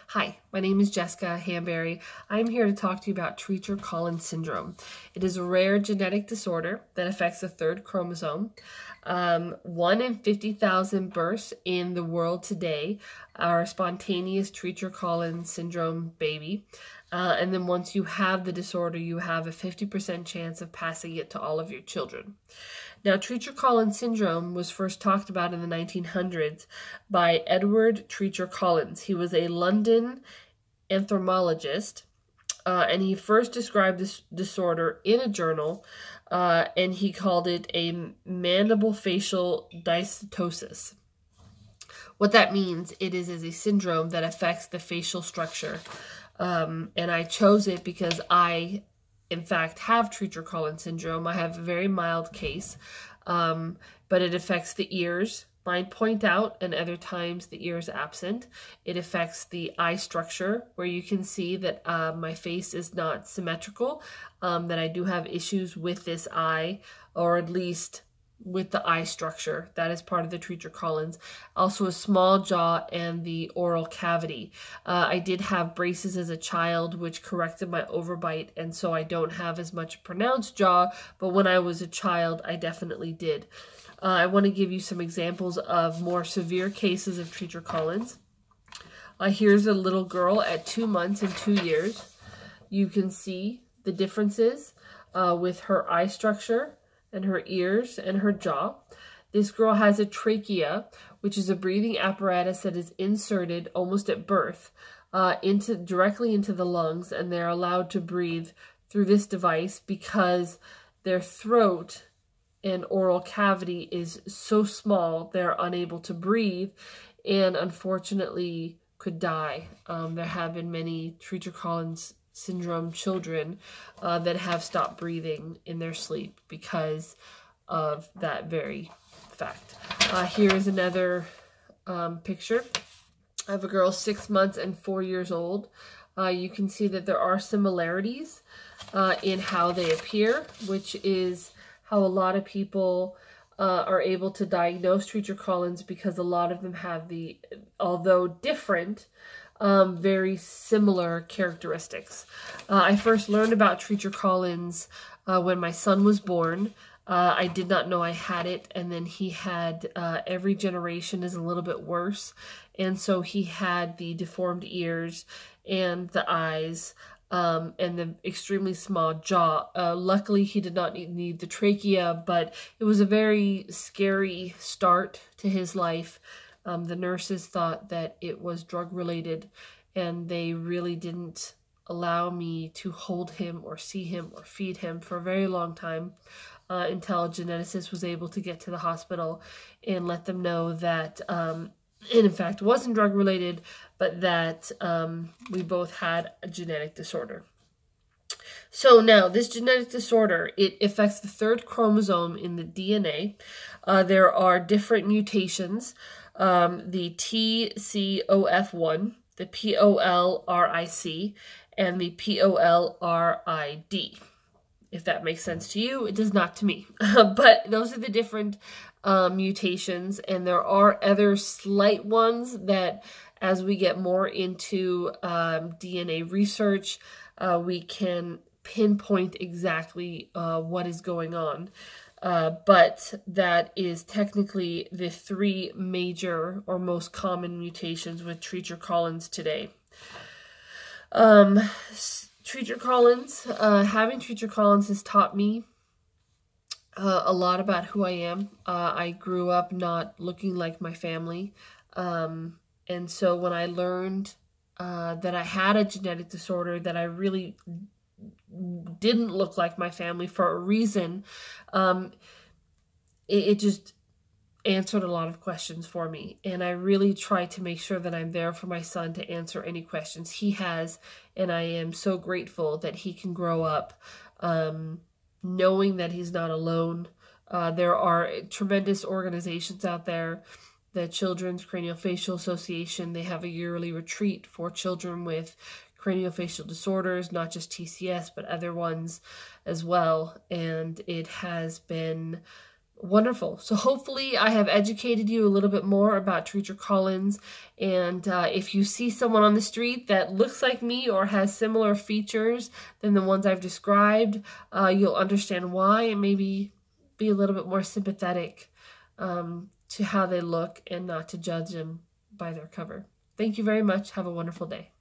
Hi, my name is Jessica Hanberry. I'm here to talk to you about Treacher-Collins syndrome. It is a rare genetic disorder that affects the third chromosome. 1 in 50,000 births in the world today are a spontaneous Treacher-Collins syndrome baby. And then once you have the disorder, you have a 50% chance of passing it to all of your children. Now, Treacher-Collins syndrome was first talked about in the 1900s by Edward Treacher-Collins. He was a London entomologist, and he first described this disorder in a journal, and he called it a mandibulofacial dysostosis. What that means, it is a syndrome that affects the facial structure. And I chose it because I, in fact, have Treacher-Collins syndrome. I have a very mild case, but it affects the ears. Mine point out, and other times the ear is absent. It affects the eye structure, where you can see that my face is not symmetrical, that I do have issues with this eye, or at least with the eye structure. That is part of the Treacher-Collins. Also a small jaw and the oral cavity. I did have braces as a child, which corrected my overbite, and so I don't have as much pronounced jaw, but when I was a child, I definitely did. I want to give you some examples of more severe cases of Treacher-Collins. Here's a little girl at 2 months and 2 years. You can see the differences with her eye structure and her ears and her jaw. This girl has a trachea, which is a breathing apparatus that is inserted almost at birth directly into the lungs, and they're allowed to breathe through this device because their throat and oral cavity is so small they're unable to breathe, and unfortunately could die. There have been many Treacher-Collins syndrome children that have stopped breathing in their sleep because of that very fact. Here is another picture of a girl 6 months and 4 years old. You can see that there are similarities in how they appear, which is how a lot of people are able to diagnose Treacher-Collins, because a lot of them have the, although different, very similar characteristics. I first learned about Treacher-Collins when my son was born. I did not know I had it, and then he had, every generation is a little bit worse, and so he had the deformed ears and the eyes, and the extremely small jaw. Luckily, he did not need the trachea, but it was a very scary start to his life. The nurses thought that it was drug-related, and they really didn't allow me to hold him or see him or feed him for a very long time until a geneticist was able to get to the hospital and let them know that it in fact wasn't drug-related, but that we both had a genetic disorder. So now, this genetic disorder, it affects the third chromosome in the DNA. There are different mutations. The TCOF1, the POLRIC, and the POLRID. If that makes sense to you, it does not to me. But those are the different mutations, and there are other slight ones that, as we get more into DNA research, we can pinpoint exactly what is going on. But that is technically the 3 major or most common mutations with Treacher-Collins today. Treacher-Collins, having Treacher-Collins has taught me a lot about who I am. I grew up not looking like my family. And so when I learned that I had a genetic disorder, that I really didn't look like my family for a reason, it just answered a lot of questions for me, and I really try to make sure that I'm there for my son to answer any questions he has, and I am so grateful that he can grow up knowing that he's not alone. There are tremendous organizations out there. The Children's Craniofacial Association, they have a yearly retreat for children with craniofacial disorders, not just TCS, but other ones as well. And it has been Wonderful. So hopefully I have educated you a little bit more about Treacher Collins. And if you see someone on the street that looks like me or has similar features than the ones I've described, you'll understand why, and maybe be a little bit more sympathetic to how they look and not to judge them by their cover. Thank you very much. Have a wonderful day.